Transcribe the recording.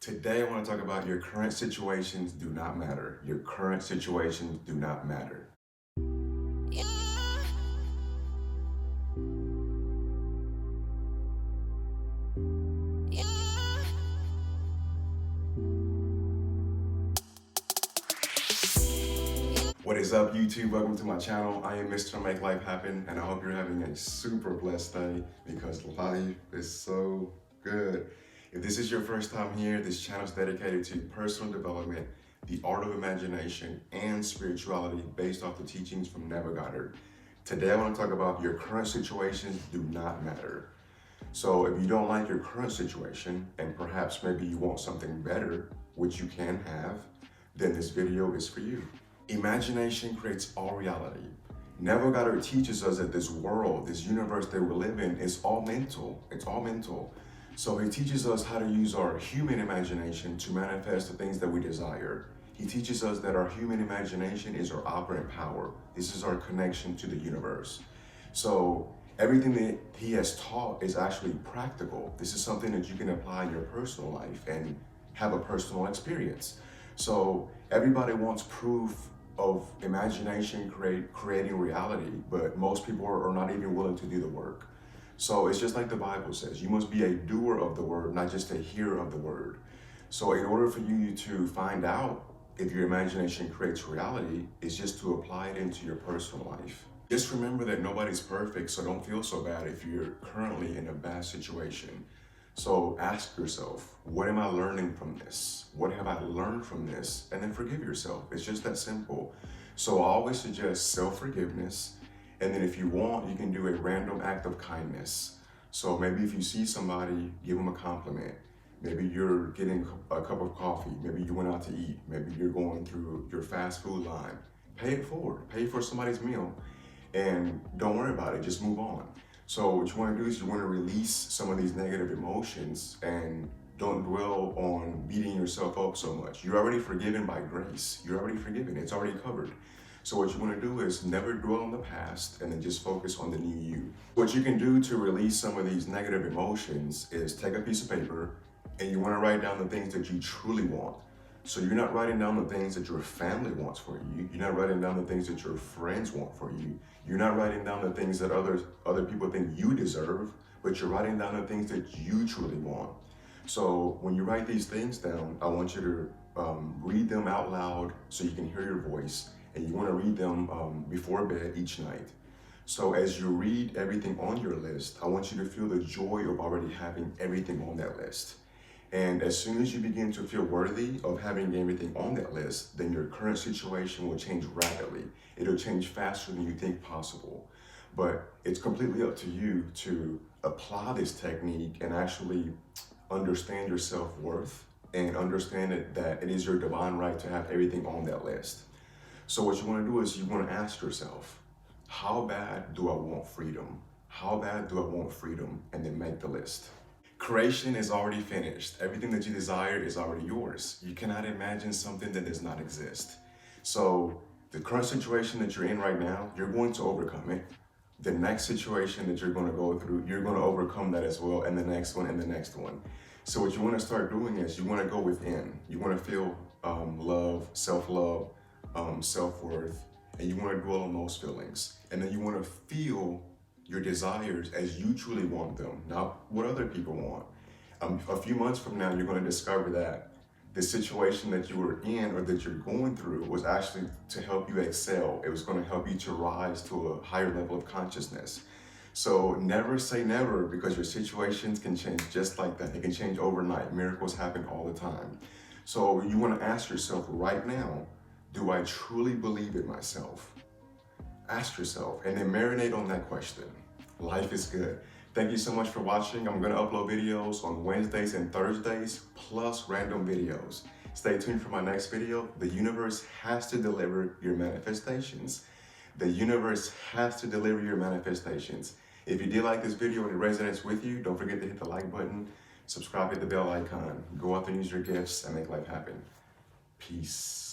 Today, I want to talk about your current situations do not matter. Your current situations do not matter. What is up, YouTube? Welcome to my channel. I am Mr. Make Life Happen, and I hope you're having a super blessed day because life is so good. If this is your first time here, this channel is dedicated to personal development, the art of imagination, and spirituality based off the teachings from Neville Goddard. Today, I want to talk about your current situations do not matter. So if you don't like your current situation, and perhaps maybe you want something better, which you can have, then this video is for you. Imagination creates all reality. Neville Goddard teaches us that this world, this universe that we live in, is all mental. It's all mental. So he teaches us how to use our human imagination to manifest the things that we desire. He teaches us that our human imagination is our operant power. This is our connection to the universe. So everything that he has taught is actually practical. This is something that you can apply in your personal life and have a personal experience. So everybody wants proof of imagination creating reality, but most people are not even willing to do the work. So it's just like the Bible says, you must be a doer of the word, not just a hearer of the word. So in order for you to find out if your imagination creates reality, is just to apply it into your personal life. Just remember that nobody's perfect, so don't feel so bad if you're currently in a bad situation. So ask yourself, what am I learning from this? What have I learned from this? And then forgive yourself. It's just that simple. So I always suggest self-forgiveness. And then if you want, you can do a random act of kindness. So maybe if you see somebody, give them a compliment. Maybe you're getting a cup of coffee. Maybe you went out to eat. Maybe you're going through your fast food line. Pay it forward. Pay for somebody's meal. And don't worry about it. Just move on. So what you want to do is you want to release some of these negative emotions and don't dwell on beating yourself up so much. You're already forgiven by grace. You're already forgiven. It's already covered. So what you want to do is never dwell on the past and then just focus on the new you. What you can do to release some of these negative emotions is take a piece of paper and you want to write down the things that you truly want. So you're not writing down the things that your family wants for you. You're not writing down the things that your friends want for you. You're not writing down the things that other people think you deserve, but you're writing down the things that you truly want. So when you write these things down, I want you to read them out loud so you can hear your voice, and you want to read them before bed each night. So as you read everything on your list, I want you to feel the joy of already having everything on that list. And as soon as you begin to feel worthy of having everything on that list, then your current situation will change rapidly. It'll change faster than you think possible. But it's completely up to you to apply this technique and actually understand your self-worth and understand that it is your divine right to have everything on that list. So what you want to do is you want to ask yourself, how bad do I want freedom? How bad do I want freedom? And then make the list. Creation is already finished. Everything that you desire is already yours. You cannot imagine something that does not exist. So the current situation that you're in right now, you're going to overcome it. The next situation that you're going to go through, you're going to overcome that as well, and the next one and the next one. So what you want to start doing is you want to go within. You want to feel love, self-love, self-worth, and you want to dwell on those feelings. And then you want to feel your desires as you truly want them, not what other people want. A few months from now, you're going to discover that the situation that you were in or that you're going through was actually to help you excel. It was going to help you to rise to a higher level of consciousness. So never say never, because your situations can change just like that. It can change overnight. Miracles happen all the time. So you want to ask yourself right now, do I truly believe in myself? Ask yourself and then marinate on that question. Life is good. Thank you so much for watching. I'm going to upload videos on Wednesdays and Thursdays, plus random videos. Stay tuned for my next video. The universe has to deliver your manifestations. The universe has to deliver your manifestations. If you did like this video and it resonates with you, don't forget to hit the like button, subscribe, hit the bell icon. Go out there and use your gifts and make life happen. Peace.